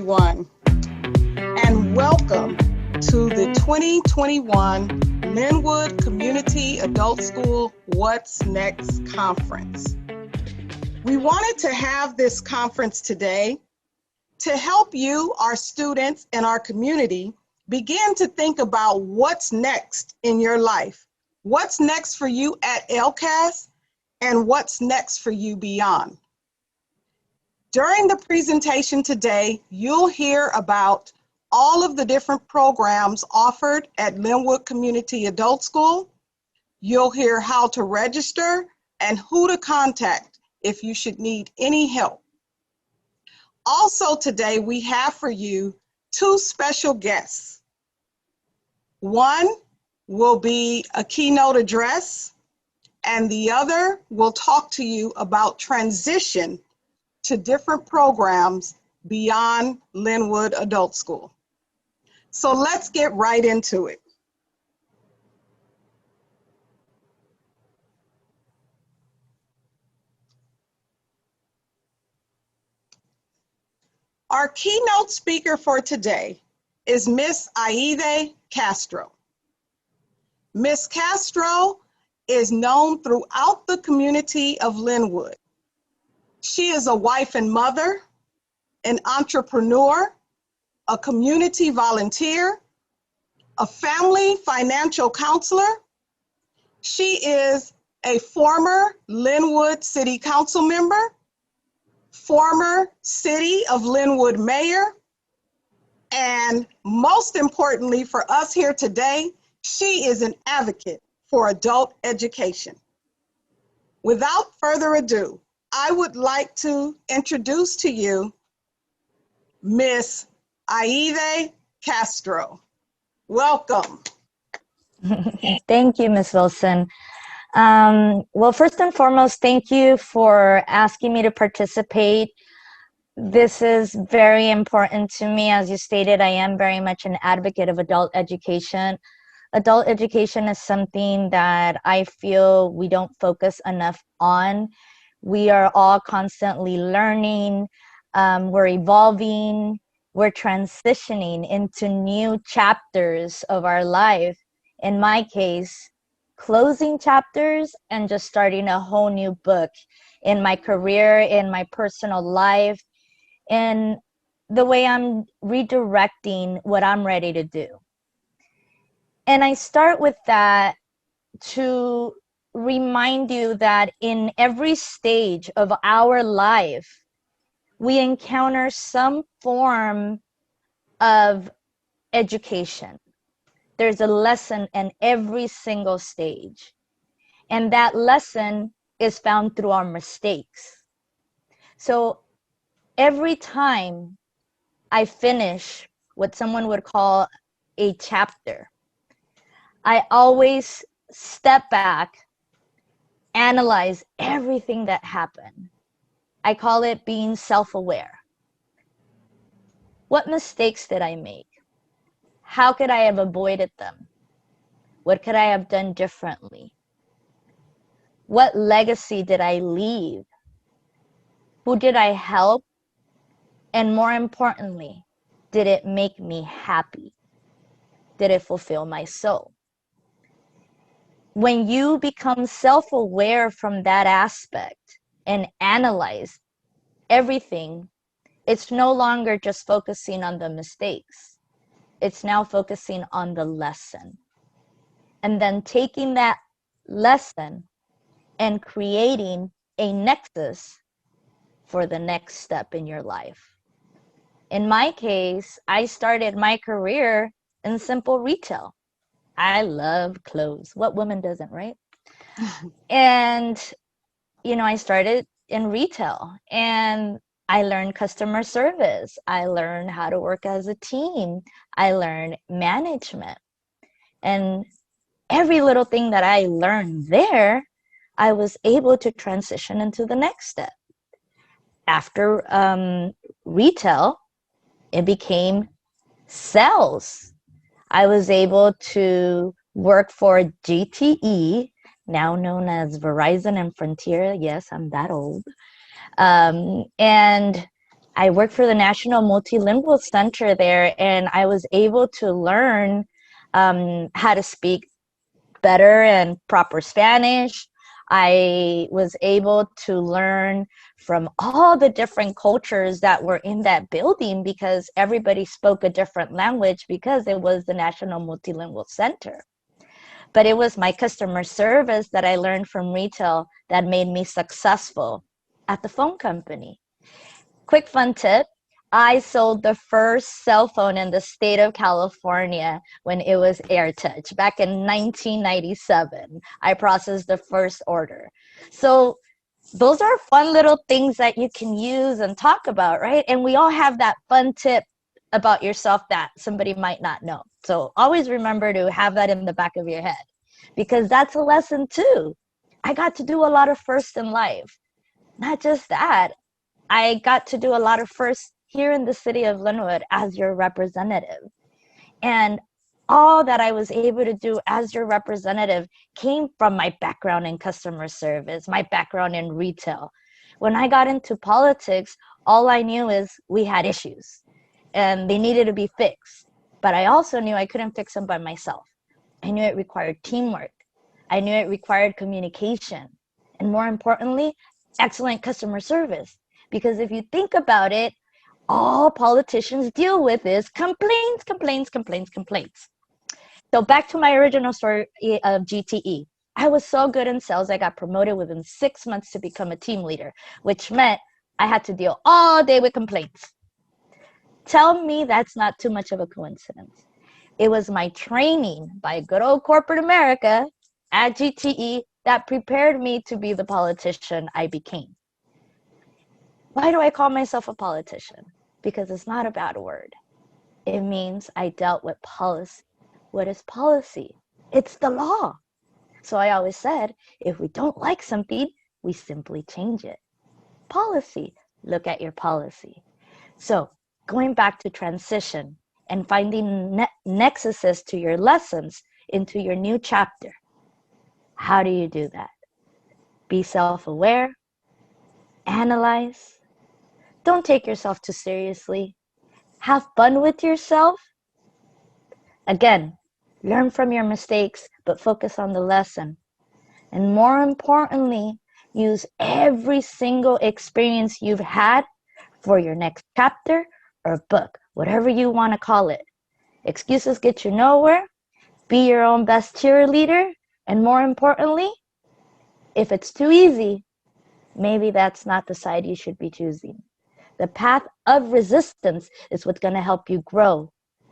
everyone, and welcome to the 2021 Lynwood Community Adult School What's Next conference. We wanted to have this conference today to help you, our students, and our community begin to think about what's next in your life. What's next for you at LCAS and what's next for you beyond. During the presentation today, you'll hear about all of the different programs offered at Lynwood Community Adult School. You'll hear how to register and who to contact if you should need any help. Also today, we have for you two special guests. One will be a keynote address, and the other will talk to you about transition to different programs beyond Lynwood Adult School. So let's get right into it. Our keynote speaker for today is Miss Aide Castro. Miss Castro is known throughout the community of Lynwood. She is a wife and mother, an entrepreneur, a community volunteer, a family financial counselor. She is a former Lynwood City Council member, former City of Lynwood mayor, and most importantly for us here today, she is an advocate for adult education. Without further ado, I would like to introduce to you Miss Aide Castro. Welcome. Thank you, Ms. Wilson. Well, first and foremost, thank you for asking me to participate. This is very important to me. As you stated, I am very much an advocate of adult education. Adult education is something that I feel we don't focus enough on. We are all constantly learning, we're evolving, we're transitioning into new chapters of our life. In my case, closing chapters and just starting a whole new book in my career, in my personal life, and the way I'm redirecting what I'm ready to do. And I start with that to remind you that in every stage of our life, we encounter some form of education. There's a lesson in every single stage. And that lesson is found through our mistakes. So every time I finish what someone would call a chapter, I always step back, analyze everything that happened. I call it being self-aware. What mistakes did I make? How could I have avoided them? What could I have done differently? What legacy did I leave? Who did I help? And more importantly, did it make me happy? Did it fulfill my soul? When you become self-aware from that aspect and analyze everything, it's no longer just focusing on the mistakes. It's now focusing on the lesson. And then taking that lesson and creating a nexus for the next step in your life. In my case, I started my career in simple retail. I love clothes. What woman doesn't, right? And, you know, I started in retail and I learned customer service. I learned how to work as a team. I learned management. And every little thing that I learned there, I was able to transition into the next step. After retail, it became sales. I was able to work for GTE, now known as Verizon and Frontier. Yes, I'm that old. And I worked for the National Multilingual Center there, and I was able to learn how to speak better and proper Spanish. I was able to learn from all the different cultures that were in that building because everybody spoke a different language because it was the National Multilingual Center. But it was my customer service that I learned from retail that made me successful at the phone company. Quick fun tip. I sold the first cell phone in the state of California when it was AirTouch back in 1997. I processed the first order. So those are fun little things that you can use and talk about, right? And we all have that fun tip about yourself that somebody might not know. So always remember to have that in the back of your head because that's a lesson too. I got to do a lot of firsts in life. Not just that, I got to do a lot of firsts here in the city of Lynwood as your representative. And all that I was able to do as your representative came from my background in customer service, my background in retail. When I got into politics, all I knew is we had issues and they needed to be fixed. But I also knew I couldn't fix them by myself. I knew it required teamwork. I knew it required communication. And more importantly, excellent customer service. Because if you think about it, all politicians deal with is complaints, complaints, complaints, complaints. So back to my original story of GTE. I was so good in sales, I got promoted within 6 months to become a team leader, which meant I had to deal all day with complaints. Tell me that's not too much of a coincidence. It was my training by good old corporate America at GTE that prepared me to be the politician I became. Why do I call myself a politician? Because it's not a bad word. It means I dealt with policy. What is policy? It's the law. So I always said, if we don't like something, we simply change it. Policy, look at your policy. So going back to transition and finding nexuses to your lessons into your new chapter. How do you do that? Be self-aware, analyze. Don't take yourself too seriously. Have fun with yourself. Again, learn from your mistakes, but focus on the lesson. And more importantly, use every single experience you've had for your next chapter or book, whatever you want to call it. Excuses get you nowhere. Be your own best cheerleader. And more importantly, if it's too easy, maybe that's not the side you should be choosing. The path of resistance is what's going to help you grow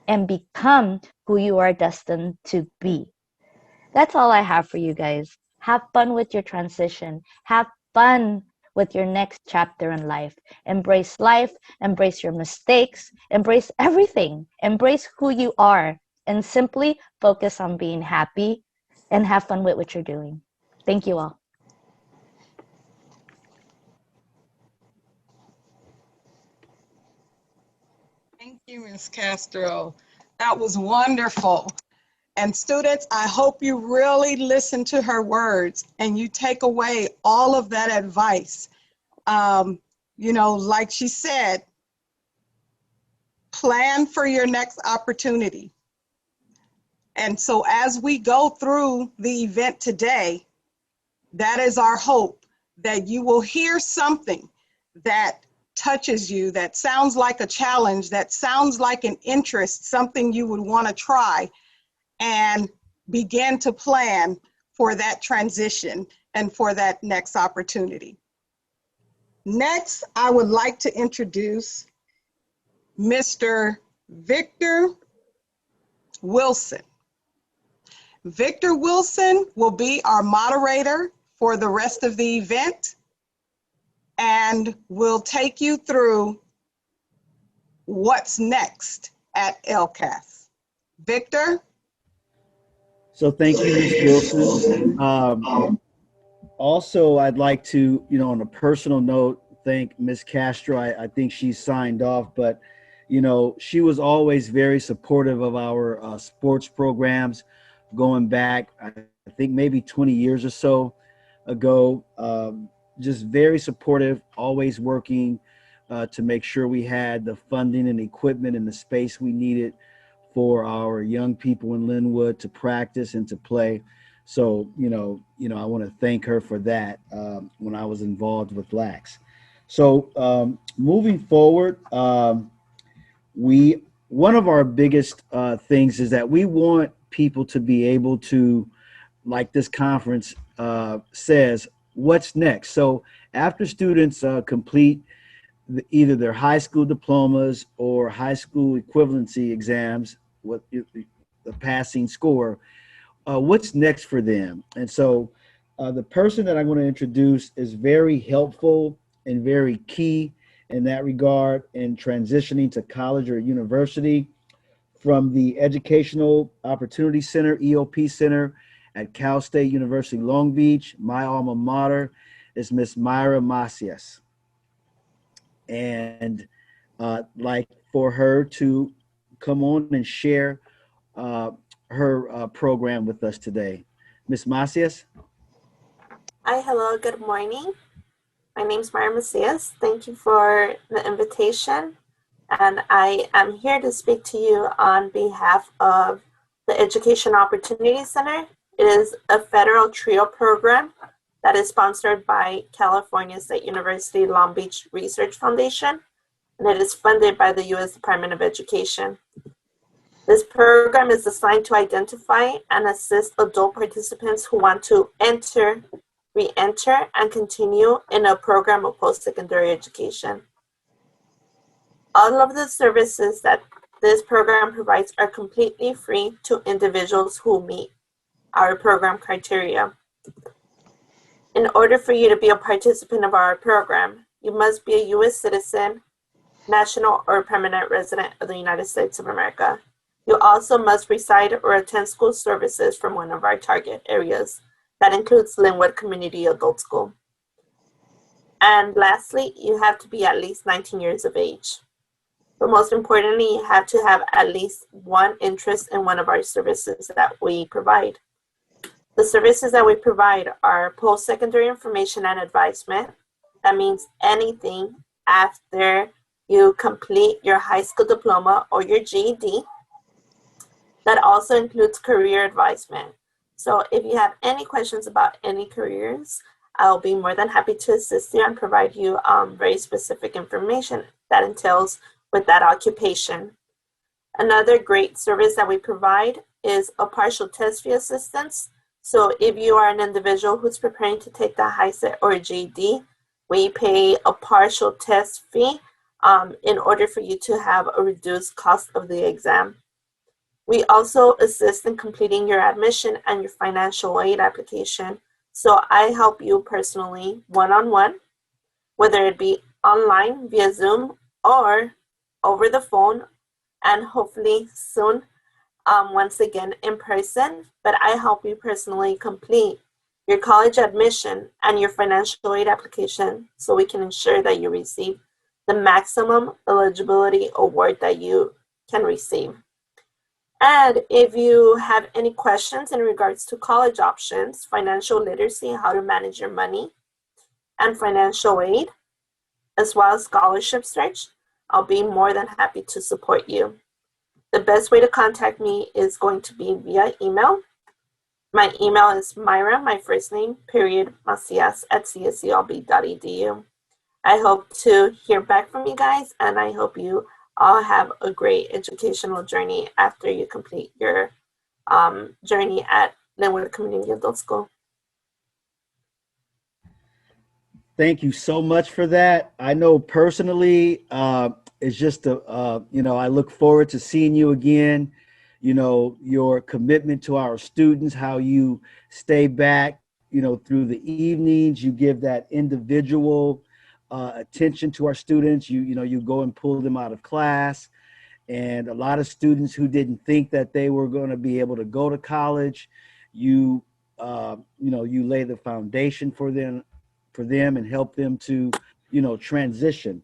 and become who you are destined to be. That's all I have for you guys. Have fun with your transition. Have fun with your next chapter in life. Embrace life, embrace your mistakes, embrace everything. Embrace who you are and simply focus on being happy and have fun with what you're doing. Thank you all. Thank you, Ms. Castro. That was wonderful. And students, I hope you really listen to her words and you take away all of that advice. You know, like she said, plan for your next opportunity. And so as we go through the event today, that is our hope, that you will hear something that touches you, that sounds like a challenge, that sounds like an interest, something you would want to try, and begin to plan for that transition and for that next opportunity. Next, I would like to introduce Mr. Victor Wilson. Victor Wilson will be our moderator for the rest of the event and will take you through what's next at LCAS. Victor? So thank you, Ms. Wilson. Also, I'd like to, on a personal note, thank Ms. Castro. I think she signed off, but, she was always very supportive of our sports programs going back, I think maybe 20 years or so ago. Just very supportive, always working to make sure we had the funding and equipment and the space we needed for our young people in Lynwood to practice and to play. So, I want to thank her for that when I was involved with LCAS. So moving forward, one of our biggest things is that we want people to be able to, like this conference says, what's next? So after students complete either their high school diplomas or high school equivalency exams with the passing score, what's next for them? And so the person that I'm going to introduce is very helpful and very key in that regard in transitioning to college or university. From the Educational Opportunity Center, EOP Center at Cal State University Long Beach, my alma mater, is Miss Myra Macias. And like for her to come on and share her program with us today. Miss Macias? Hi, hello, good morning. My name is Myra Macias. Thank you for the invitation. And I am here to speak to you on behalf of the Education Opportunity Center. It is a federal TRIO program that is sponsored by California State University Long Beach Research Foundation, and it is funded by the U.S. Department of Education. This program is designed to identify and assist adult participants who want to enter, re-enter, and continue in a program of post-secondary education. All of the services that this program provides are completely free to individuals who meet our program criteria. In order for you to be a participant of our program, you must be a U.S. citizen, national or permanent resident of the United States of America. You also must reside or attend school services from one of our target areas. That includes Lynwood Community Adult School. And lastly, you have to be at least 19 years of age. But most importantly, you have to have at least one interest in one of our services that we provide. The services that we provide are post-secondary information and advisement. That means anything after you complete your high school diploma or your GED. That also includes career advisement. So if you have any questions about any careers, I'll be more than happy to assist you and provide you very specific information that entails with that occupation. Another great service that we provide is a partial test fee assistance. So if you are an individual who's preparing to take the HiSET or GED, we pay a partial test fee in order for you to have a reduced cost of the exam. We also assist in completing your admission and your financial aid application. So I help you personally one-on-one, whether it be online via Zoom or over the phone, and hopefully soon, once again in person. But I help you personally complete your college admission and your financial aid application so we can ensure that you receive the maximum eligibility award that you can receive. And if you have any questions in regards to college options, financial literacy, how to manage your money, and financial aid, as well as scholarship search, I'll be more than happy to support you. The best way to contact me is going to be via email. My email is Myra, my first name, period, Macias at cselb.edu. I hope to hear back from you guys, and I hope you all have a great educational journey after you complete your journey at Lynwood Community Adult School. Thank you so much for that. I know personally, it's just I look forward to seeing you again. Your commitment to our students, how you stay back, through the evenings, you give that individual attention to our students. You go and pull them out of class, and a lot of students who didn't think that they were going to be able to go to college, you lay the foundation for them and help them to transition.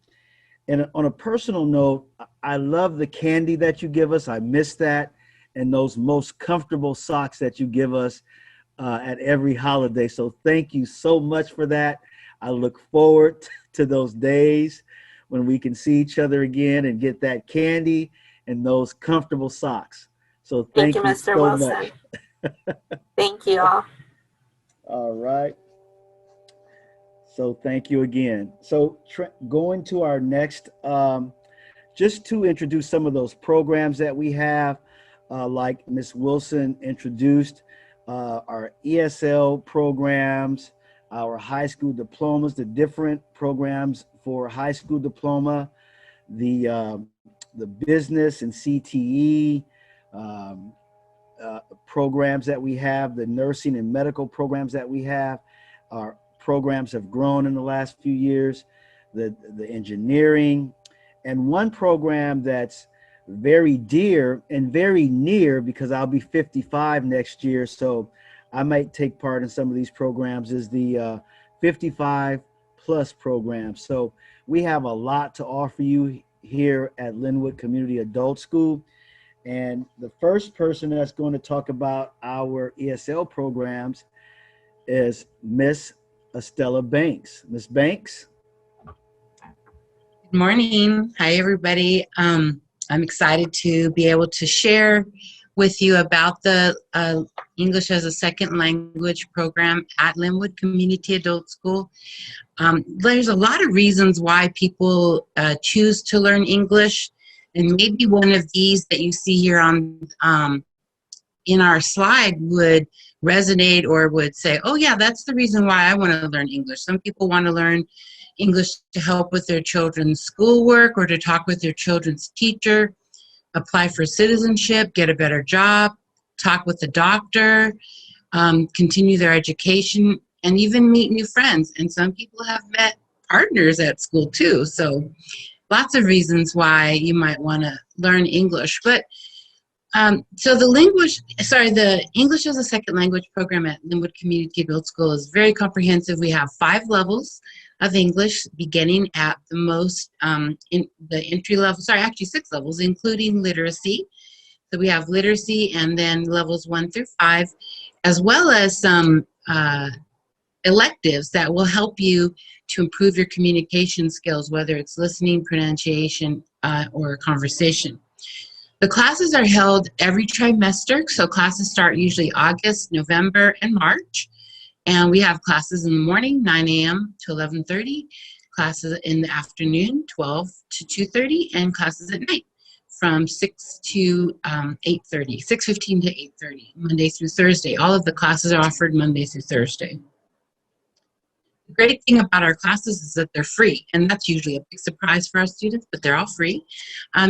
And on a personal note, I love the candy that you give us. I miss that, and those most comfortable socks that you give us at every holiday. So thank you so much for that. I look forward to those days when we can see each other again and get that candy and those comfortable socks. So thank you, you Mr. so Wilson. much. Thank you all. All right. So thank you again. So going to our next, just to introduce some of those programs that we have, like Ms. Wilson introduced, our ESL programs, our high school diplomas, the different programs for high school diploma, the business and CTE programs that we have, the nursing and medical programs that we have. Our programs have grown in the last few years, the engineering, and one program that's very dear and very near, because I'll be 55 next year, so I might take part in some of these programs, is the 55 plus program. So we have a lot to offer you here at Lynwood Community Adult School. And the first person that's going to talk about our ESL programs is Miss Estella Banks. Miss Banks. Good morning. Hi, everybody. I'm excited to be able to share with you about the English as a Second Language program at Lynwood Community Adult School. There's a lot of reasons why people choose to learn English, and maybe one of these that you see here on in our slide would resonate or would say, oh yeah, that's the reason why I want to learn English. Some people want to learn English to help with their children's schoolwork or to talk with their children's teacher, apply for citizenship, get a better job, talk with the doctor, continue their education, and even meet new friends. And some people have met partners at school too. So lots of reasons why you might want to learn English. But so the English as a Second Language program at Lynwood Community Adult School is very comprehensive. We have 5 levels of English, beginning at the most, in the entry level, actually 6 levels, including literacy. So we have literacy and then levels 1 through 5, as well as some electives that will help you to improve your communication skills, whether it's listening, pronunciation, or conversation. The classes are held every trimester, so classes start usually August, November, and March. And we have classes in the morning, 9 a.m. to 11:30, classes in the afternoon, 12 to 2:30, and classes at night from 6 to 8:30, 6:15 to 8:30, Monday through Thursday. All of the classes are offered Monday through Thursday. The great thing about our classes is that they're free, and that's usually a big surprise for our students, but they're all free.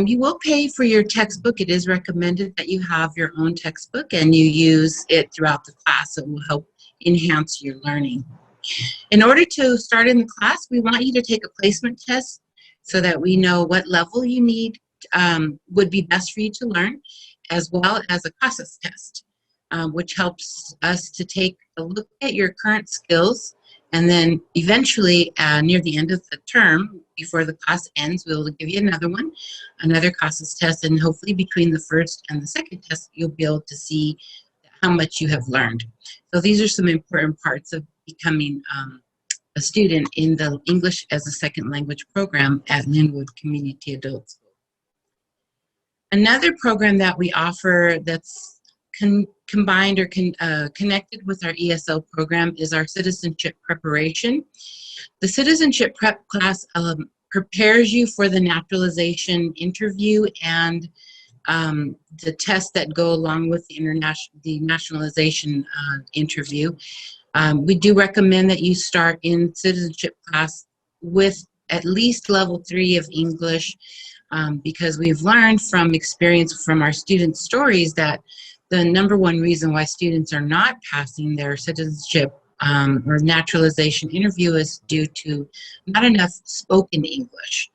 You will pay for your textbook. It is recommended that you have your own textbook and you use it throughout the class. It will help enhance your learning. In order to start in the class, we want you to take a placement test so that we know what level you need, would be best for you to learn, as well as a process test, which helps us to take a look at your current skills. And then eventually, near the end of the term, before the class ends, we'll give you another process test, and hopefully between the first and the second test, you'll be able to see how much you have learned. So these are some important parts of becoming a student in the English as a Second Language program at Lynwood Community Adult School. Another program that we offer that's combined or connected with our ESL program is our citizenship preparation. The citizenship prep class prepares you for the naturalization interview and the tests that go along with the nationalization interview. We do recommend that you start in citizenship class with at least level 3 of English, because we've learned from experience from our students' stories that the #1 reason why students are not passing their citizenship or naturalization interview is due to not enough spoken English.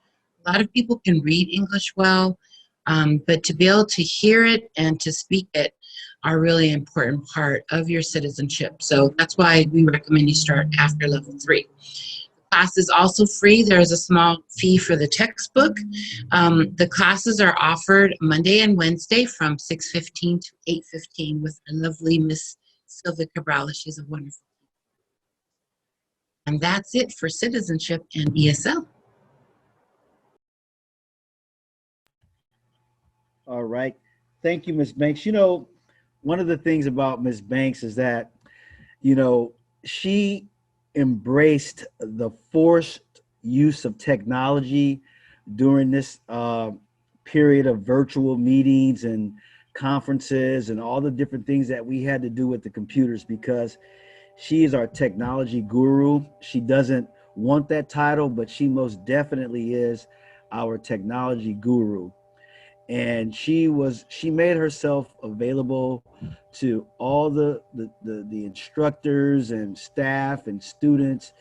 A lot of people can read English well, but to be able to hear it and to speak it are a really important part of your citizenship. So that's why we recommend you start after level 3. The class is also free. There's a small fee for the textbook. The classes are offered Monday and Wednesday from 6:15 to 8:15 with our lovely Miss Sylvia Cabral. She's a wonderful teacher. And that's it for citizenship and ESL. All right. Thank you, Ms. Banks. You know, one of the things about Ms. Banks is that, you know, she embraced the forced use of technology during this period of virtual meetings and conferences and all the different things that we had to do with the computers, because she is our technology guru. She doesn't want that title, but she most definitely is our technology guru. And she made herself available to all the instructors and staff and students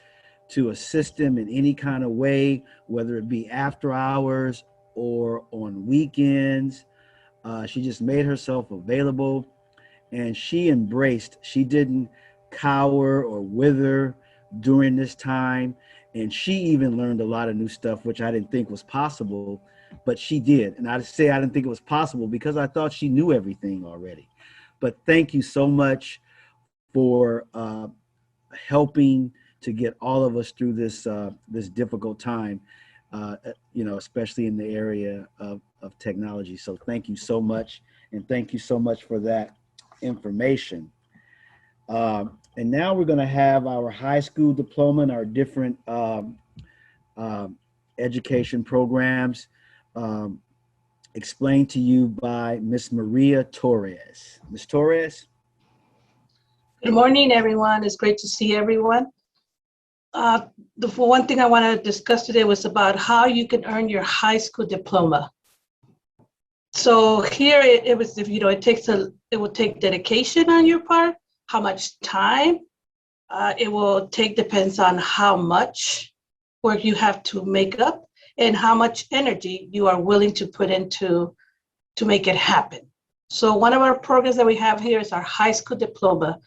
to assist them in any kind of way, whether it be after hours or on weekends. She just made herself available, and she didn't cower or wither during this time. And she even learned a lot of new stuff, which I didn't think was possible, but she did. And I say I didn't think it was possible because I thought she knew everything already. But thank you so much for helping to get all of us through this difficult time, you know, especially in the area of technology. So thank you so much. And thank you so much for that information. And now we're going to have our high school diploma and our different education programs explained to you by Miss Maria Torres. Ms. Torres? Good morning, everyone. It's great to see everyone. The one thing I want to discuss today was about how you can earn your high school diploma. So here it was, if you know, it will take dedication on your part. How much time it will take depends on how much work you have to make up and how much energy you are willing to put into to make it happen. So one of our programs that we have here is our high school diploma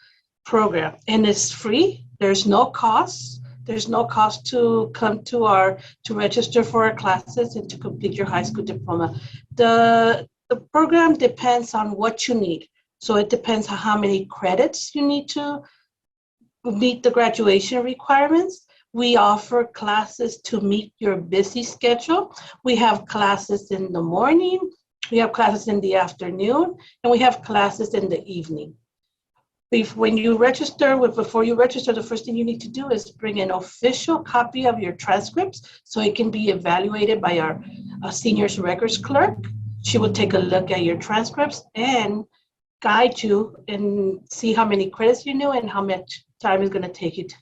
program, and it's free. There's no cost. There's no cost to come to register for our classes and to complete your high school diploma. The program depends on what you need. So it depends on how many credits you need to meet the graduation requirements. We offer classes to meet your busy schedule. We have classes in the morning, we have classes in the afternoon, and we have classes in the evening. When you register, before you register, the first thing you need to do is bring an official copy of your transcripts so it can be evaluated by our seniors records clerk. She will take a look at your transcripts and guide you and see how many credits you know and how much time it's going to take you to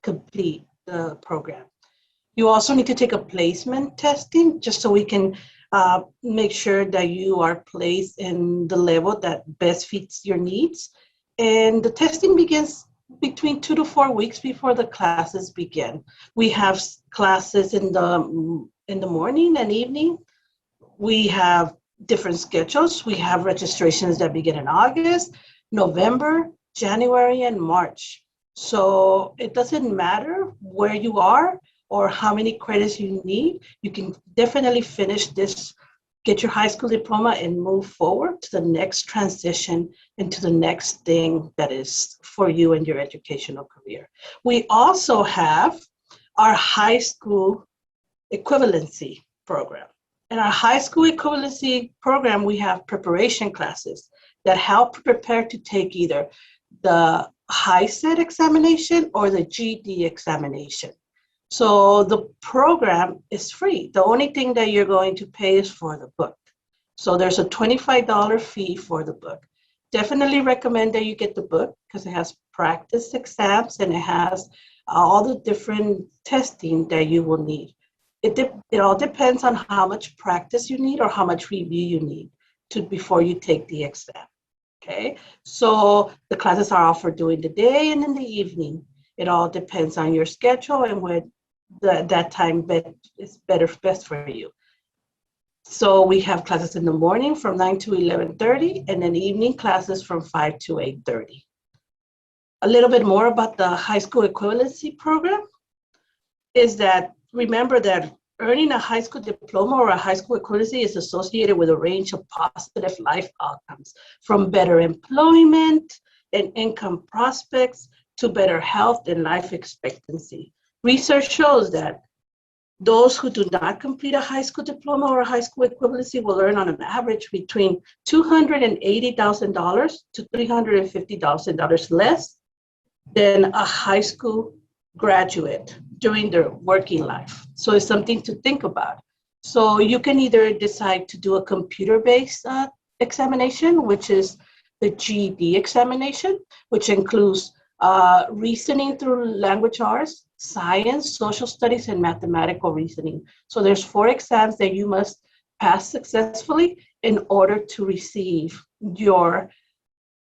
complete the program. You also need to take a placement testing just so we can make sure that you are placed in the level that best fits your needs. And the testing begins between 2 to 4 weeks before the classes begin. We have classes in the morning and evening. We have different schedules. We have registrations that begin in August, November, January, and March. So it doesn't matter where you are or how many credits you need. You can definitely finish this, get your high school diploma, and move forward to the next transition and to the next thing that is for you and your educational career. We also have our high school equivalency program. In our high school equivalency program, we have preparation classes that help prepare to take either the HiSET examination or the GED examination. So the program is free. The only thing that you're going to pay is for the book. So there's a $25 fee for the book. Definitely recommend that you get the book because it has practice exams and it has all the different testing that you will need. It all depends on how much practice you need or how much review you need before you take the exam. Okay, so the classes are offered during the day and in the evening. It all depends on your schedule and when that time is best for you. So we have classes in the morning from 9 to 11:30 and then evening classes from 5 to 8:30. A little bit more about the high school equivalency program is that remember that earning a high school diploma or a high school equivalency is associated with a range of positive life outcomes, from better employment and income prospects to better health and life expectancy. Research shows that Those who do not complete a high school diploma or a high school equivalency will earn on an average between $280,000 to $350,000 less than a high school graduate during their working life. So it's something to think about. So you can either decide to do a computer-based examination, which is the GED examination, which includes reasoning through language arts, science, social studies, and mathematical reasoning. So there's 4 exams that you must pass successfully in order to receive your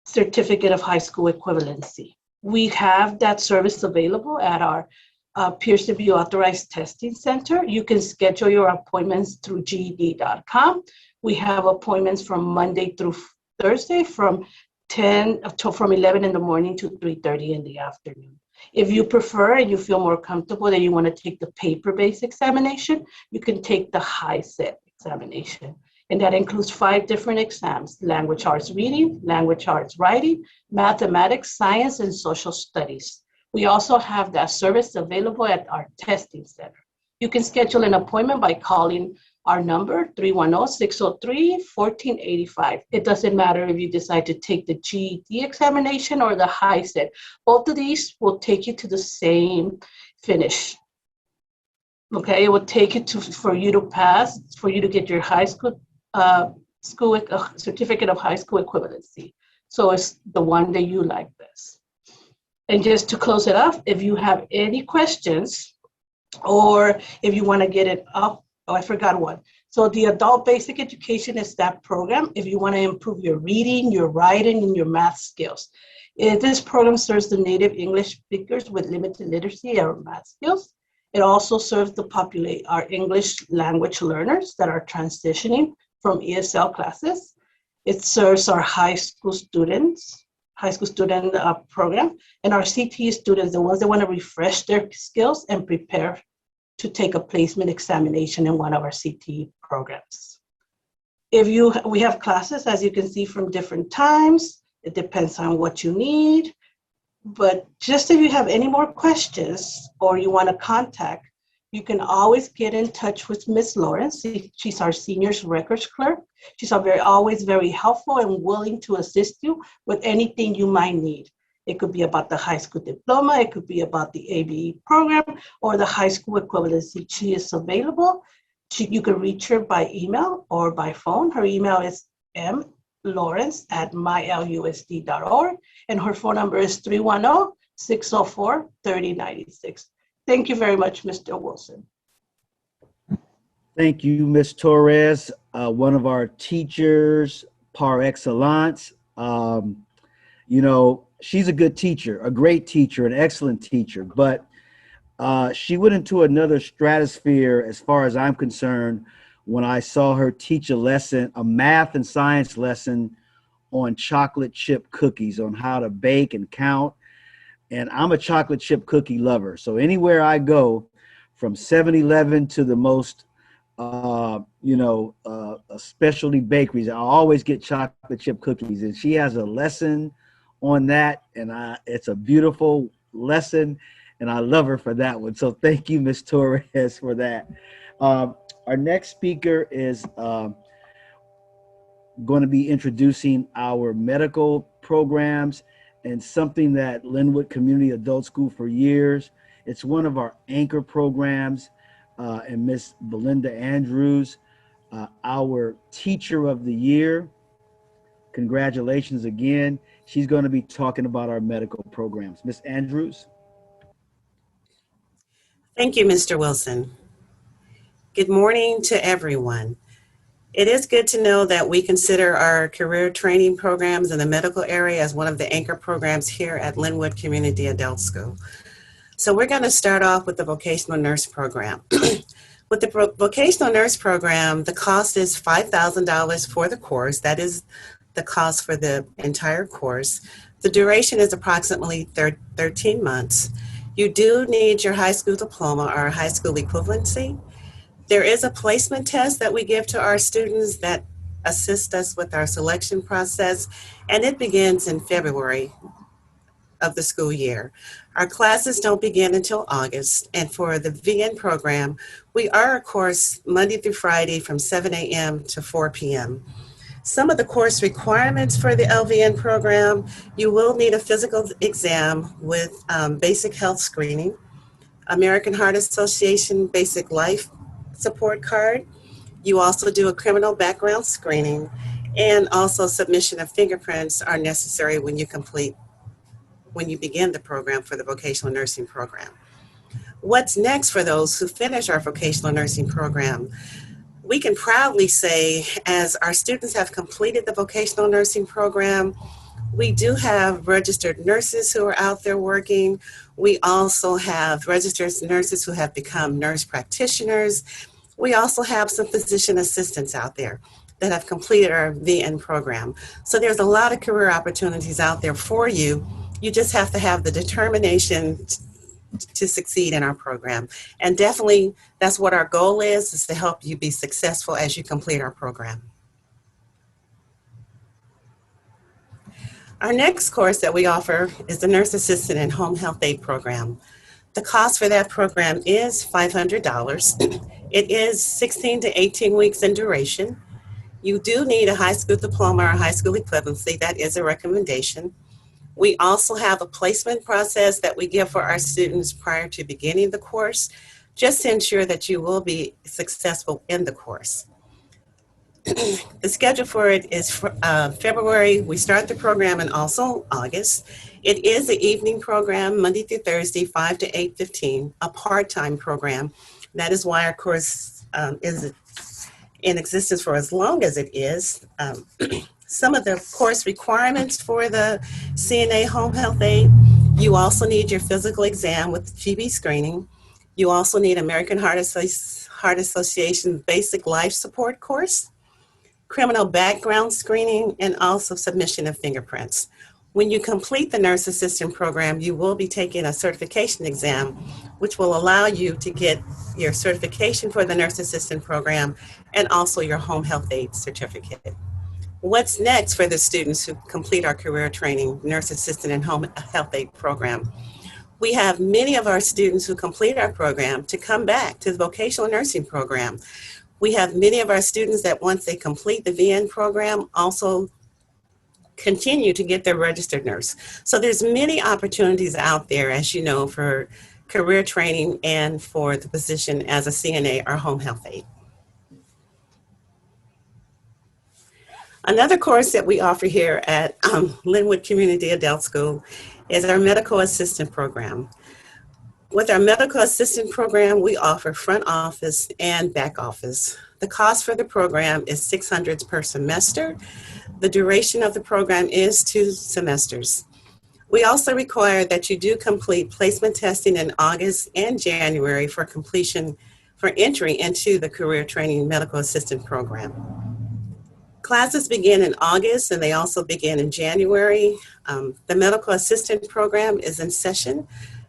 certificate of high school equivalency. We have that service available at our Pearson VUE Authorized Testing Center. You can schedule your appointments through GED.com. We have appointments from Monday through Thursday from 11 in the morning to 3:30 in the afternoon. If you prefer and you feel more comfortable that you want to take the paper-based examination, you can take the HiSET examination. And that includes 5 different exams: language arts reading, language arts writing, mathematics, science, and social studies. We also have that service available at our testing center. You can schedule an appointment by calling our number, 310-603-1485. It doesn't matter if you decide to take the GED examination or the HiSET. Both of these will take you to the same finish. Okay, it will take you for you to pass, for you to get your high school certificate of high school equivalency. So it's the one that you like best. And just to close it off, if you have any questions or if you want to get it up, oh, I forgot one. So the Adult Basic Education is that program if you want to improve your reading, your writing, and your math skills. This program serves the native English speakers with limited literacy or math skills. It also serves to populate our English language learners that are transitioning from ESL classes. It serves our high school student program, and our CTE students, the ones that want to refresh their skills and prepare to take a placement examination in one of our CTE programs. We have classes, as you can see, from different times. It depends on what you need. But just if you have any more questions or you want to contact, you can always get in touch with Ms. Lawrence. She's our seniors records clerk. She's always very helpful and willing to assist you with anything you might need. It could be about the high school diploma, it could be about the ABE program, or the high school equivalency. She is available. You can reach her by email or by phone. Her email is mlawrence@mylusd.org, and her phone number is 310-604-3096. Thank you very much, Mr. Wilson. Thank you, Ms. Torres, one of our teachers par excellence. She's a good teacher, a great teacher, an excellent teacher, but she went into another stratosphere as far as I'm concerned when I saw her teach a math and science lesson on chocolate chip cookies, on how to bake and count. And I'm a chocolate chip cookie lover. So anywhere I go, from 7-Eleven to the most, specialty bakeries, I always get chocolate chip cookies. And she has a lesson on that, and it's a beautiful lesson, and I love her for that one. So thank you, Ms. Torres, for that. Our next speaker is going to be introducing our medical programs and something that Lynwood Community Adult School for years. It's one of our anchor programs, and Miss Belinda Andrews, our Teacher of the Year. Congratulations again. She's going to be talking about our medical programs. Miss Andrews. Thank you, Mr. Wilson. Good morning to everyone. It is good to know that we consider our career training programs in the medical area as one of the anchor programs here at Lynwood Community Adult School. So we're going to start off with the Vocational Nurse program. With the Vocational Nurse program, the cost is $5,000 for the course. That is the cost for the entire course. The duration is approximately 13 months. You do need your high school diploma or high school equivalency. There is a placement test that we give to our students that assist us with our selection process, and it begins in February of the school year. Our classes don't begin until August, and for the VN program, we are a course Monday through Friday from 7 a.m. to 4 p.m. Some of the course requirements for the LVN program: you will need a physical exam with basic health screening, American Heart Association basic life support card. You also do a criminal background screening, and also submission of fingerprints are necessary when you begin the program for the vocational nursing program. What's next for those who finish our vocational nursing program? We can proudly say, as our students have completed the vocational nursing program, we do have registered nurses who are out there working. We also have registered nurses who have become nurse practitioners. We also have some physician assistants out there that have completed our VN program. So there's a lot of career opportunities out there for you. You just have to have the determination to succeed in our program. And definitely that's what our goal is to help you be successful as you complete our program. Our next course that we offer is the Nurse Assistant and Home Health Aide program. The cost for that program is $500. It is 16 to 18 weeks in duration. You do need a high school diploma or high school equivalency. That is a recommendation. We also have a placement process that we give for our students prior to beginning the course, just to ensure that you will be successful in the course. The schedule for it is February. We start the program and also August. It is an evening program, Monday through Thursday, 5 to 8:15, a part-time program. That is why our course is in existence for as long as it is. Some of the course requirements for the CNA Home Health Aide: you also need your physical exam with TB screening. You also need American Heart Association basic life support course, criminal background screening, and also submission of fingerprints. When you complete the nurse assistant program, you will be taking a certification exam, which will allow you to get your certification for the nurse assistant program and also your home health aide certificate. What's next for the students who complete our career training, nurse assistant and home health aide program? We have many of our students who complete our program to come back to the vocational nursing program. We have many of our students that once they complete the VN program also continue to get their registered nurse. So there's many opportunities out there, as you know, for career training and for the position as a CNA or home health aide. Another course that we offer here at Lynwood Community Adult School is our medical assistant program. With our medical assistant program, we offer front office and back office. The cost for the program is $600 per semester. The duration of the program is 2 semesters. We also require that you do complete placement testing in August and January for entry into the career training medical assistant program. Classes begin in August and they also begin in January. The medical assistant program is in session.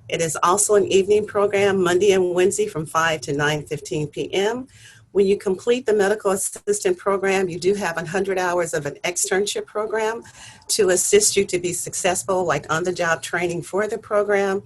It is also an evening program, Monday and Wednesday from 5 to 9:15 p.m. When you complete the medical assistant program, you do have 100 hours of an externship program to assist you to be successful, like on-the-job training for the program.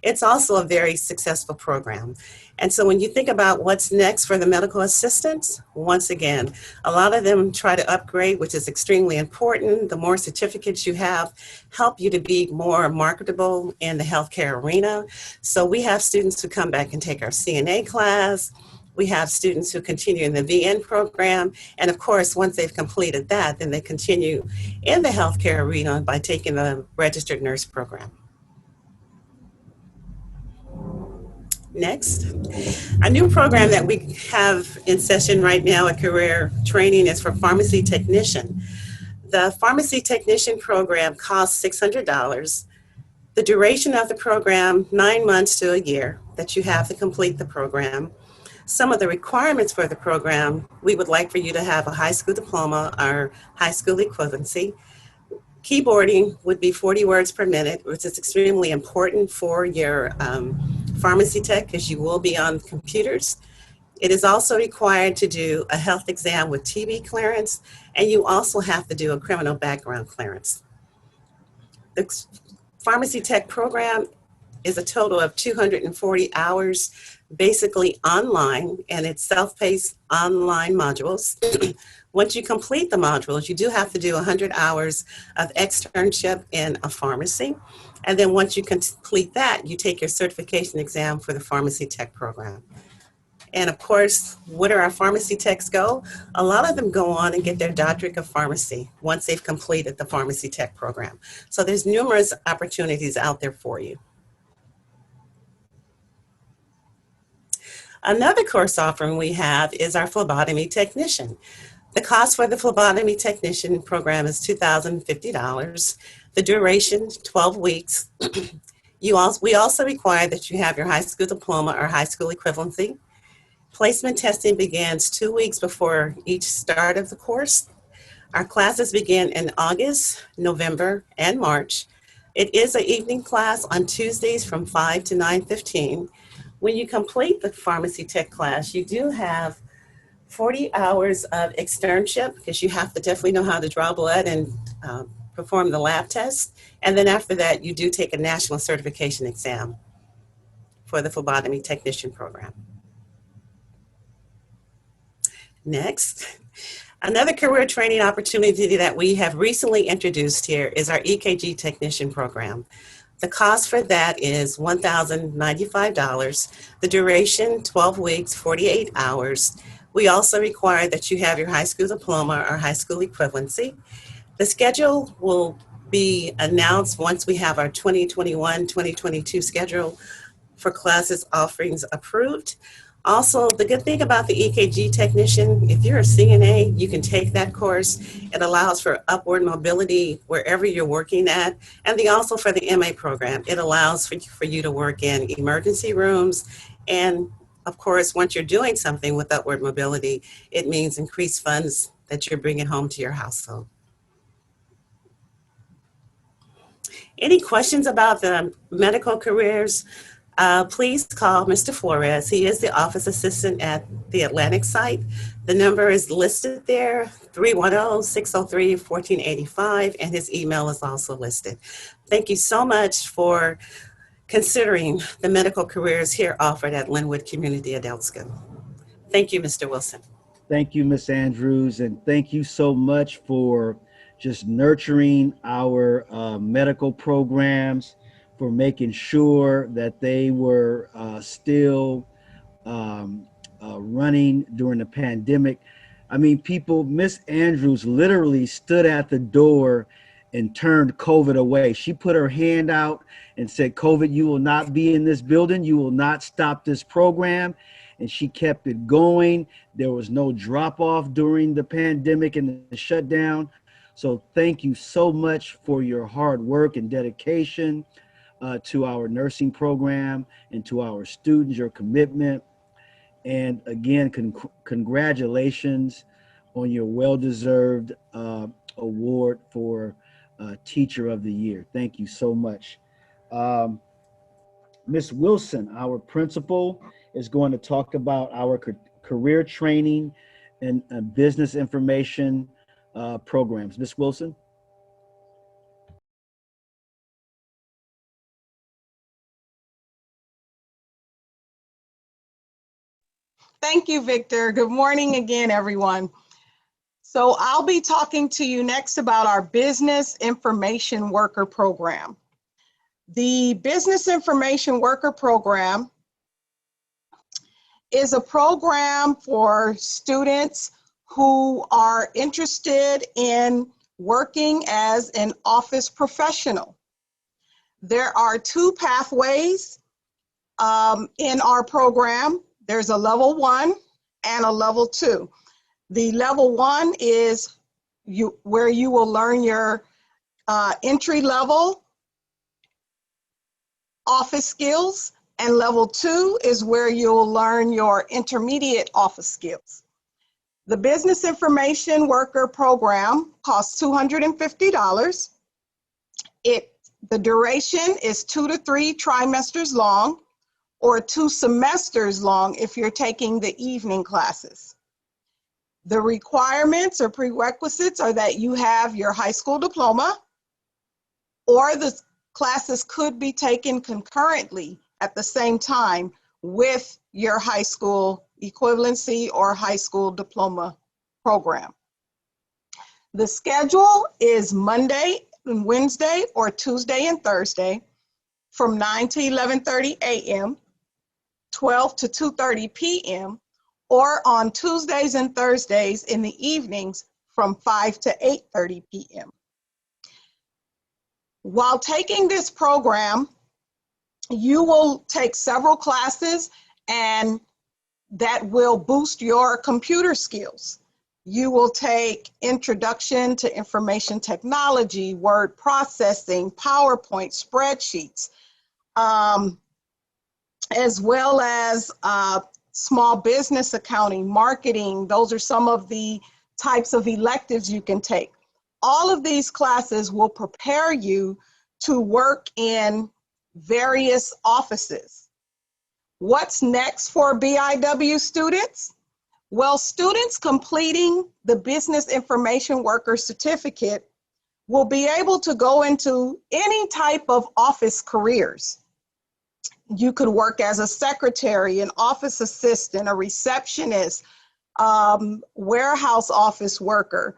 It's also a very successful program. And so when you think about what's next for the medical assistants, once again, a lot of them try to upgrade, which is extremely important. The more certificates you have help you to be more marketable in the healthcare arena. So we have students who come back and take our CNA class. We have students who continue in the VN program. And of course, once they've completed that, then they continue in the healthcare arena by taking the registered nurse program. Next, a new program that we have in session right now at career training is for pharmacy technician. The pharmacy technician program costs $600. The duration of the program, 9 months to a year that you have to complete the program. Some of the requirements for the program: we would like for you to have a high school diploma or high school equivalency. Keyboarding would be 40 words per minute, which is extremely important for your pharmacy tech, because you will be on computers. It is also required to do a health exam with TB clearance, and you also have to do a criminal background clearance. The Pharmacy Tech program is a total of 240 hours, basically online, and it's self-paced online modules. Once you complete the modules, you do have to do 100 hours of externship in a pharmacy. And then once you complete that, you take your certification exam for the Pharmacy Tech program. And of course, where do our pharmacy techs go? A lot of them go on and get their doctorate of pharmacy once they've completed the Pharmacy Tech program. So there's numerous opportunities out there for you. Another course offering we have is our phlebotomy technician. The cost for the phlebotomy technician program is $2,050. The duration, 12 weeks. We also require that you have your high school diploma or high school equivalency. Placement testing begins 2 weeks before each start of the course. Our classes begin in August, November, and March. It is an evening class on Tuesdays from 5 to 9:15. When you complete the pharmacy tech class, you do have 40 hours of externship because you have to definitely know how to draw blood and perform the lab test. And then after that, you do take a national certification exam for the phlebotomy technician program. Next, another career training opportunity that we have recently introduced here is our EKG technician program. The cost for that is $1,095. The duration, 12 weeks, 48 hours. We also require that you have your high school diploma or high school equivalency. The schedule will be announced once we have our 2021-2022 schedule for classes offerings approved. Also, the good thing about the EKG technician, if you're a CNA, you can take that course. It allows for upward mobility wherever you're working at. And also for the MA program, it allows for you to work in emergency rooms. And of course, once you're doing something with upward mobility, it means increased funds that you're bringing home to your household. Any questions about the medical careers? Please call Mr. Flores. He is the office assistant at the Atlantic site. The number is listed there, 310-603-1485, and his email is also listed. Thank you so much for considering the medical careers here offered at Lynwood Community Adult School. Thank you, Mr. Wilson. Thank you, Ms. Andrews, and thank you so much for just nurturing our medical programs, for making sure that they were still running during the pandemic. I mean, Miss Andrews literally stood at the door and turned COVID away. She put her hand out and said, COVID, you will not be in this building. You will not stop this program. And she kept it going. There was no drop off during the pandemic and the shutdown. So thank you so much for your hard work and dedication to our nursing program and to our students, your commitment. And again, congratulations on your well-deserved award for Teacher of the Year. Thank you so much. Ms. Wilson, our principal, is going to talk about our career training and business information programs. Ms. Wilson? Thank you, Victor. Good morning again, everyone. So I'll be talking to you next about our Business Information Worker Program. The Business Information Worker Program is a program for students who are interested in working as an office professional. There are two pathways in our program. There's a level 1 and a level 2. The level 1 is where you will learn your entry-level office skills, and level 2 is where you'll learn your intermediate office skills. The Business Information Worker Program costs $250. The duration is 2 to 3 trimesters long, or 2 semesters long if you're taking the evening classes. The requirements or prerequisites are that you have your high school diploma or the classes could be taken concurrently at the same time with your high school equivalency or high school diploma program. The schedule is Monday and Wednesday or Tuesday and Thursday from 9 to 11:30 a.m., 12 to 2:30 p.m., or on Tuesdays and Thursdays in the evenings from 5 to 8:30 p.m. While taking this program, you will take several classes and that will boost your computer skills. You will take Introduction to Information Technology, word processing, PowerPoint, spreadsheets, as well as small business accounting, marketing. Those are some of the types of electives you can take. All of these classes will prepare you to work in various offices. What's next for BIW students? Well, students completing the Business Information Worker Certificate will be able to go into any type of office careers. You could work as a secretary, an office assistant, a receptionist, warehouse office worker.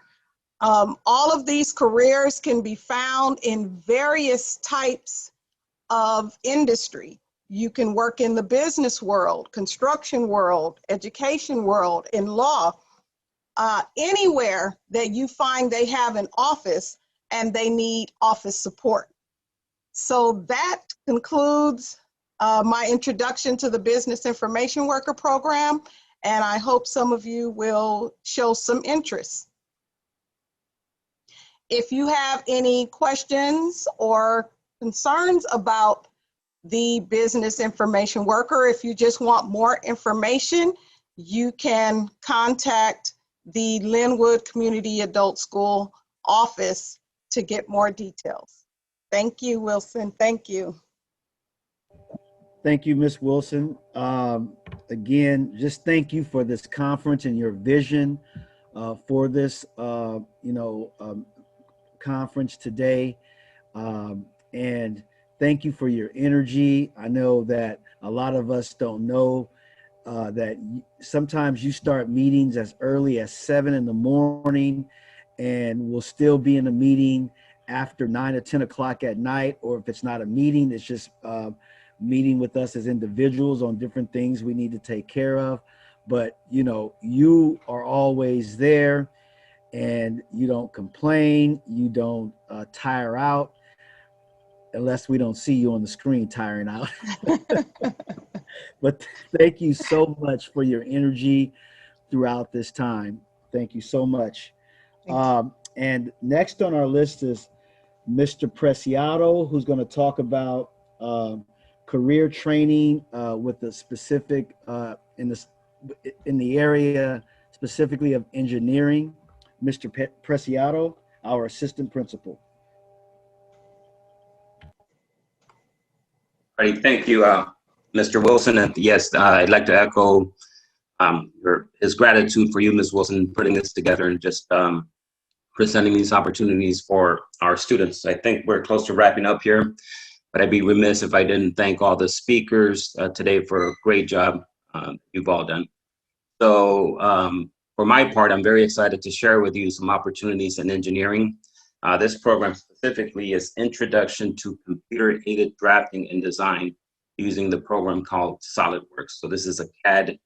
All of these careers can be found in various types of industry. You can work in the business world, construction world, education world, in law, anywhere that you find they have an office and they need office support. So that concludes my introduction to the Business Information Worker Program, and I hope some of you will show some interest. If you have any questions or concerns about the Business Information Worker, if you just want more information, you can contact the Lynwood Community Adult School office to get more details. Thank you, Wilson. Thank you. Thank you, Ms. Wilson. Again, just thank you for this conference and your vision for this, conference today. And thank you for your energy. I know that a lot of us don't know that sometimes you start meetings as early as 7 in the morning and we'll still be in a meeting after 9 or 10 o'clock at night, or if it's not a meeting, it's just meeting with us as individuals on different things we need to take care of. But you are always there and you don't complain, you don't tire out, unless we don't see you on the screen tiring out. But thank you so much for your energy throughout this time. Thank you so much. And next on our list is Mr. Preciado, who's going to talk about career training with a specific in the area specifically of engineering. Mr. Preciado, our assistant principal. All right, thank you, Mr. Wilson. And yes, I'd like to echo his gratitude for you, Ms. Wilson, putting this together and just presenting these opportunities for our students. I think we're close to wrapping up here, but I'd be remiss if I didn't thank all the speakers today for a great job you've all done. So for my part, I'm very excited to share with you some opportunities in engineering. This program specifically is Introduction to Computer-Aided Drafting and Design using the program called SolidWorks. So this is a CAD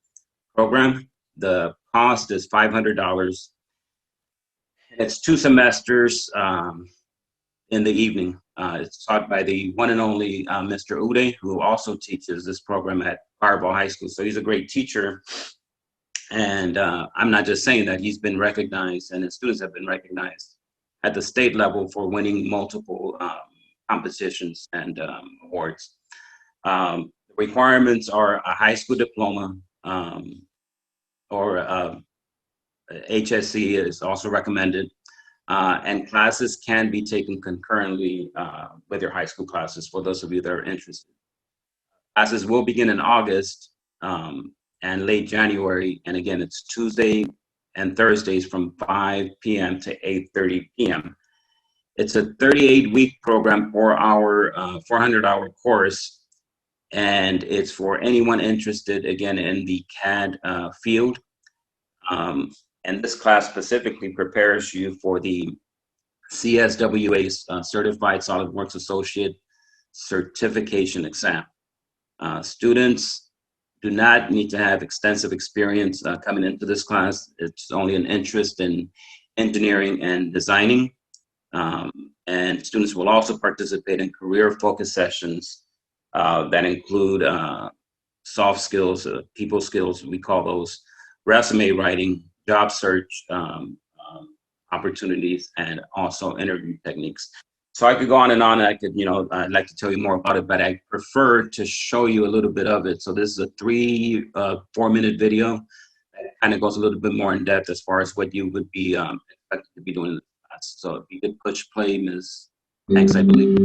program. The cost is $500. It's 2 semesters in the evening. It's taught by the one and only Mr. Ude, who also teaches this program at Fireball High School. So he's a great teacher. And I'm not just saying that, he's been recognized and his students have been recognized at the state level for winning multiple competitions and awards. The requirements are a high school diploma or HSC is also recommended. And classes can be taken concurrently with your high school classes for those of you that are interested. Classes will begin in August and late January. And again, it's Tuesday and Thursdays from 5 p.m. to 8:30 p.m. It's a 38-week program, 400-hour course, and it's for anyone interested, again, in the CAD field. And this class specifically prepares you for the CSWA Certified SolidWorks Associate Certification exam. Students do not need to have extensive experience coming into this class. It's only an interest in engineering and designing. And students will also participate in career-focused sessions that include soft skills, people skills, we call those, resume writing, job search opportunities, and also interview techniques. So I could go on and on. I could, I'd like to tell you more about it, but I prefer to show you a little bit of it. So this is a 4-minute video that kind of goes a little bit more in depth as far as what you would be expected to be doing in the class. So if you could push play, Ms. Hanks, I believe.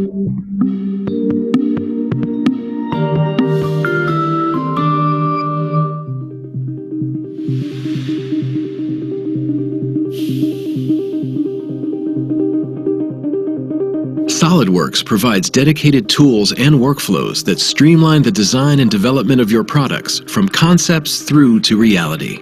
SolidWorks provides dedicated tools and workflows that streamline the design and development of your products from concepts through to reality.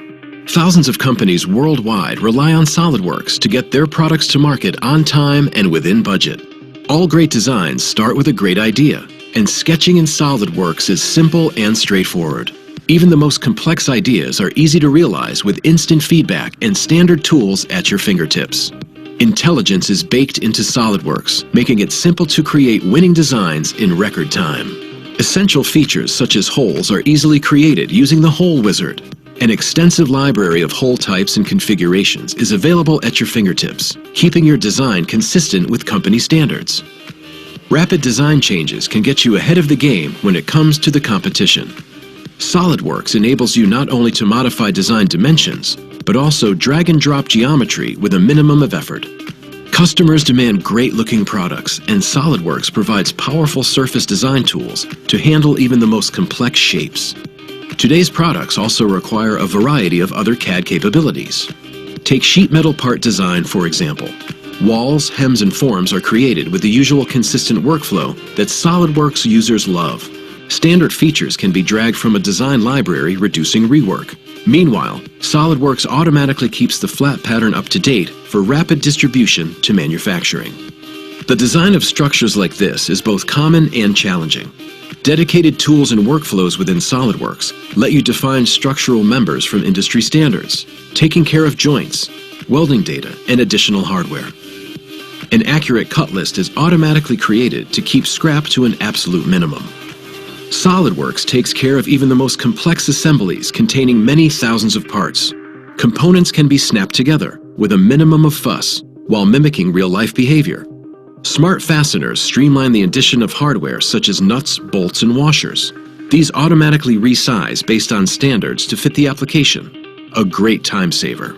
Thousands of companies worldwide rely on SolidWorks to get their products to market on time and within budget. All great designs start with a great idea, and sketching in SolidWorks is simple and straightforward. Even the most complex ideas are easy to realize with instant feedback and standard tools at your fingertips. Intelligence is baked into SolidWorks, making it simple to create winning designs in record time. Essential features such as holes are easily created using the Hole Wizard. An extensive library of hole types and configurations is available at your fingertips, keeping your design consistent with company standards. Rapid design changes can get you ahead of the game when it comes to the competition. SolidWorks enables you not only to modify design dimensions, but also drag and drop geometry with a minimum of effort. Customers demand great-looking products, and SolidWorks provides powerful surface design tools to handle even the most complex shapes. Today's products also require a variety of other CAD capabilities. Take sheet metal part design, for example. Walls, hems, and forms are created with the usual consistent workflow that SolidWorks users love. Standard features can be dragged from a design library, reducing rework. Meanwhile, SolidWorks automatically keeps the flat pattern up to date for rapid distribution to manufacturing. The design of structures like this is both common and challenging. Dedicated tools and workflows within SolidWorks let you define structural members from industry standards, taking care of joints, welding data, and additional hardware. An accurate cut list is automatically created to keep scrap to an absolute minimum. SolidWorks takes care of even the most complex assemblies containing many thousands of parts. Components can be snapped together with a minimum of fuss while mimicking real-life behavior. Smart fasteners streamline the addition of hardware such as nuts, bolts, and washers. These automatically resize based on standards to fit the application. A great time saver.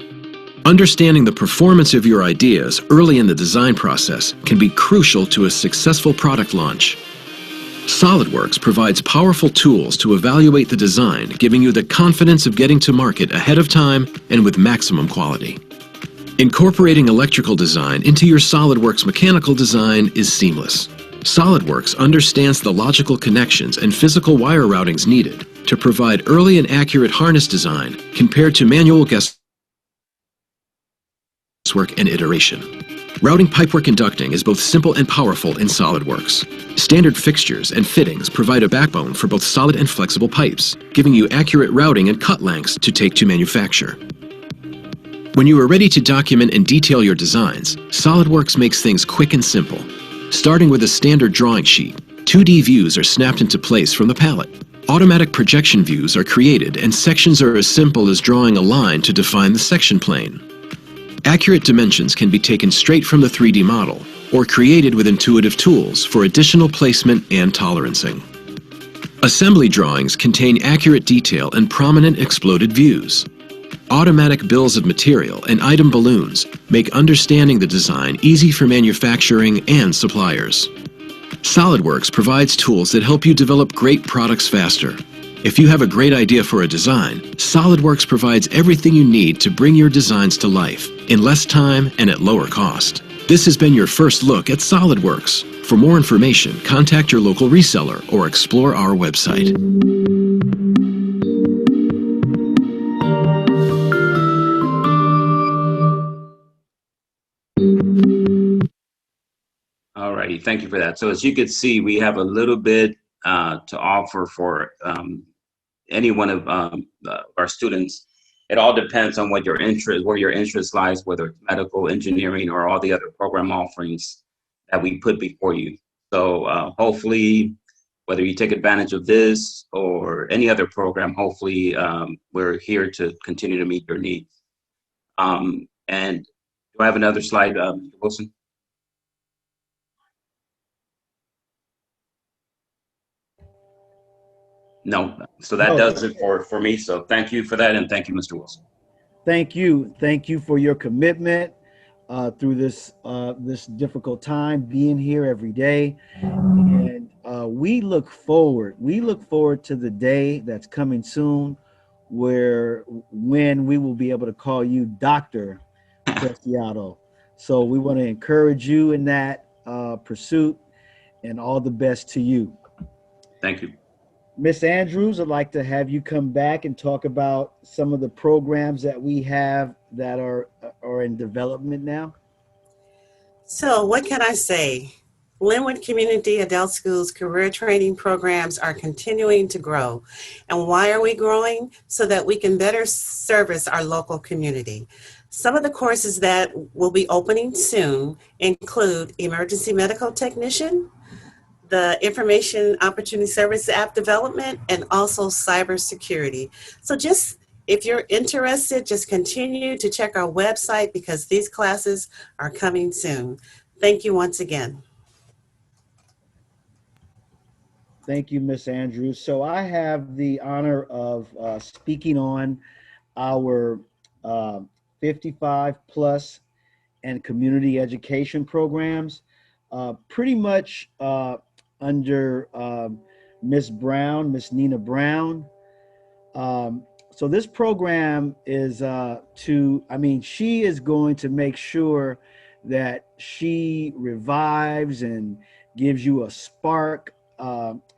Understanding the performance of your ideas early in the design process can be crucial to a successful product launch. SolidWorks provides powerful tools to evaluate the design, giving you the confidence of getting to market ahead of time and with maximum quality. Incorporating electrical design into your SolidWorks mechanical design is seamless. SolidWorks understands the logical connections and physical wire routings needed to provide early and accurate harness design compared to manual guesswork and iteration. Routing pipework and ducting is both simple and powerful in SolidWorks. Standard fixtures and fittings provide a backbone for both solid and flexible pipes, giving you accurate routing and cut lengths to take to manufacture. When you are ready to document and detail your designs, SolidWorks makes things quick and simple. Starting with a standard drawing sheet, 2D views are snapped into place from the palette. Automatic projection views are created, and sections are as simple as drawing a line to define the section plane. Accurate dimensions can be taken straight from the 3D model or created with intuitive tools for additional placement and tolerancing. Assembly drawings contain accurate detail and prominent exploded views. Automatic bills of material and item balloons make understanding the design easy for manufacturing and suppliers. SolidWorks provides tools that help you develop great products faster. If you have a great idea for a design, SolidWorks provides everything you need to bring your designs to life in less time and at lower cost. This has been your first look at SolidWorks. For more information, contact your local reseller or explore our website. All righty, thank you for that. So as you can see, we have a little bit to offer for any one of our students. It all depends on what your interest, where your interest lies, whether it's medical, engineering, or all the other program offerings that we put before you. So hopefully, whether you take advantage of this or any other program, hopefully we're here to continue to meet your needs. And do I have another slide, Mr. Wilson? No, so that does it for me. So thank you for that, and thank you, Mr. Wilson. Thank you. Thank you for your commitment through this this difficult time, being here every day. And we look forward to the day that's coming soon when we will be able to call you Dr. Preciado. So we want to encourage you in that pursuit, and all the best to you. Thank you. Miss Andrews, I'd like to have you come back and talk about some of the programs that we have that are in development now. So what can I say? Lynwood Community Adult School's career training programs are continuing to grow. And why are we growing? So that we can better service our local community. Some of the courses that will be opening soon include Emergency Medical Technician, the Information Opportunity Service App Development, and also Cybersecurity. So just, if you're interested, just continue to check our website because these classes are coming soon. Thank you once again. Thank you, Miss Andrews. So I have the honor of speaking on our 55 plus and community education programs, pretty much under Miss Brown, Miss Nina Brown. So this program is she is going to make sure that she revives and gives you a spark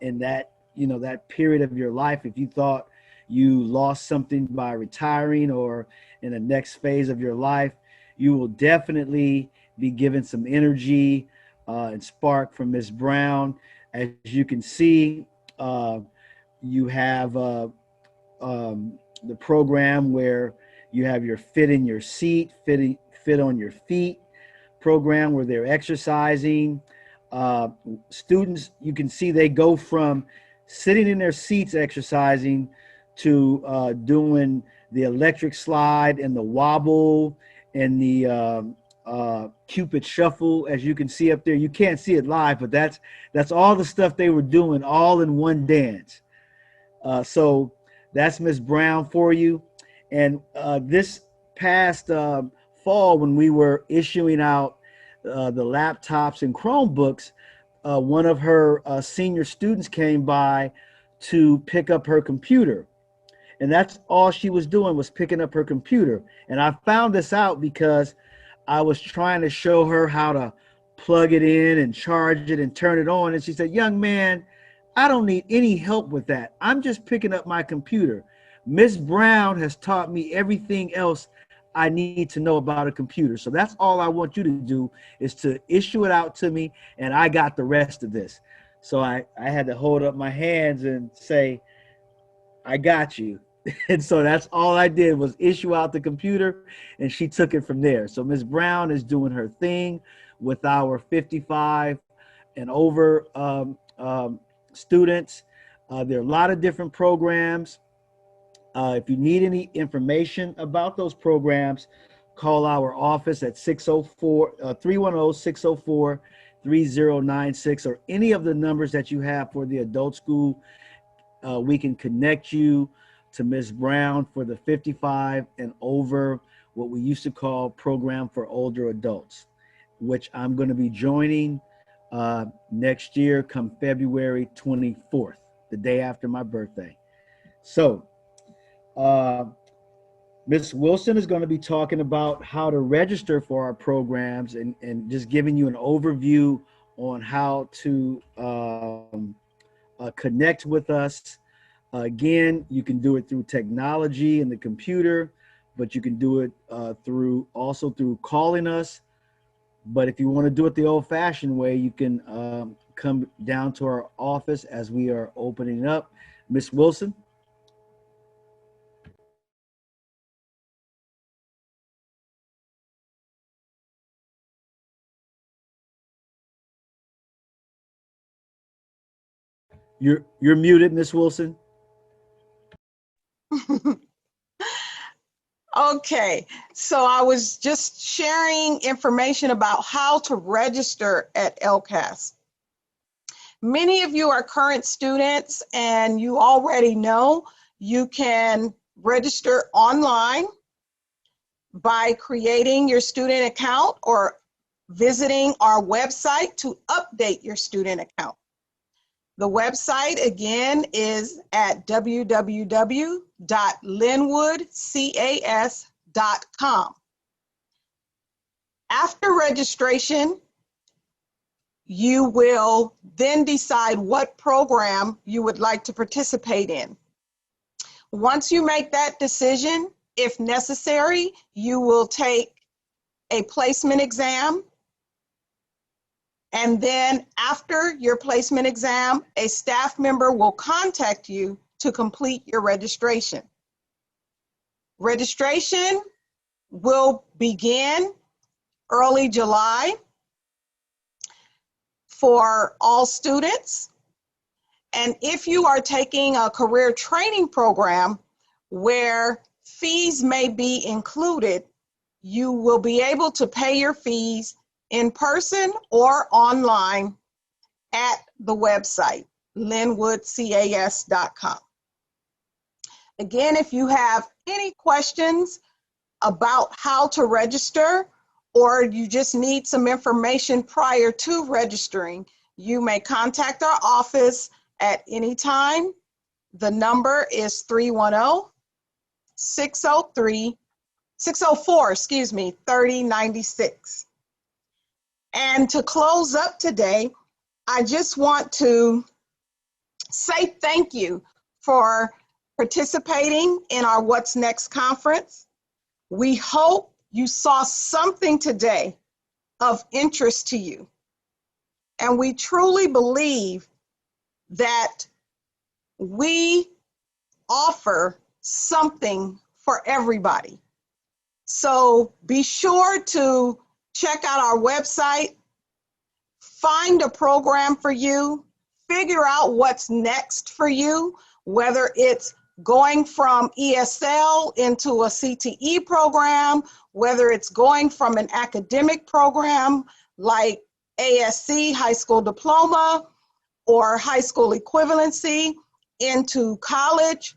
in that, that period of your life. If you thought you lost something by retiring or in the next phase of your life, you will definitely be given some energy and spark from Miss Brown. As you can see, you have the program where you have your fit in your seat, fit on your feet program where they're exercising. Students, you can see they go from sitting in their seats exercising to doing the electric slide and the wobble and the Cupid shuffle. As you can see up there, you can't see it live, but that's all the stuff they were doing all in one dance. So that's Miss Brown for you. And this past fall, when we were issuing out the laptops and Chromebooks, one of her senior students came by to pick up her computer. And that's all she was doing, was picking up her computer. And I found this out because I was trying to show her how to plug it in and charge it and turn it on. And she said, "Young man, I don't need any help with that. I'm just picking up my computer. Miss Brown has taught me everything else I need to know about a computer. So that's all I want you to do, is to issue it out to me, and I got the rest of this." So I had to hold up my hands and say, "I got you." And so that's all I did, was issue out the computer, and she took it from there. So Ms. Brown is doing her thing with our 55 and over students. There are a lot of different programs. If you need any information about those programs, call our office at 310-604-3096, or any of the numbers that you have for the adult school. We can connect you to Ms. Brown for the 55 and over, what we used to call program for older adults, which I'm going to be joining next year come February 24th, the day after my birthday. So Ms. Wilson is going to be talking about how to register for our programs and just giving you an overview on how to connect with us. Again, you can do it through technology and the computer, but you can do it through calling us. But if you want to do it the old-fashioned way, you can come down to our office as we are opening up. Ms. Wilson? You're muted, Ms. Wilson. Okay, so I was just sharing information about how to register at LCAS. Many of you are current students and you already know you can register online by creating your student account or visiting our website to update your student account. The website again is at www.lynwoodcas.com. After registration, you will then decide what program you would like to participate in. Once you make that decision, if necessary, you will take a placement exam. And then after your placement exam, a staff member will contact you to complete your registration. Registration will begin early July for all students. And if you are taking a career training program where fees may be included, you will be able to pay your fees in person or online at the website, lynwoodcas.com. Again, if you have any questions about how to register or you just need some information prior to registering, you may contact our office at any time. The number is 310-604-3096. And to close up today, I just want to say thank you for participating in our What's Next conference. We hope you saw something today of interest to you. And we truly believe that we offer something for everybody. So be sure to check out our website, find a program for you, figure out what's next for you, whether it's going from ESL into a CTE program, whether it's going from an academic program like ASC, high school diploma, or high school equivalency into college.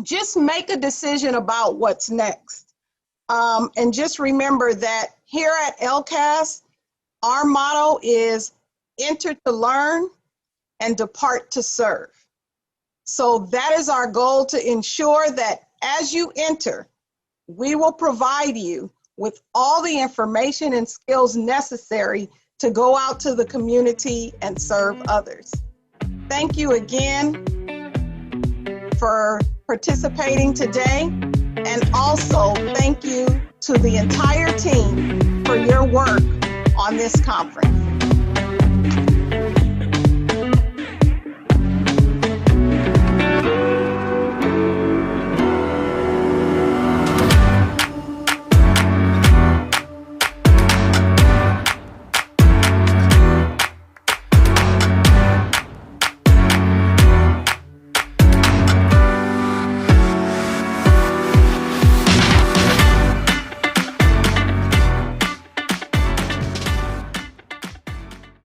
Just make a decision about what's next. And just remember that here at LCAS, our motto is enter to learn and depart to serve. So that is our goal, to ensure that as you enter, we will provide you with all the information and skills necessary to go out to the community and serve others. Thank you again for participating today. And also thank you to the entire team for your work on this conference.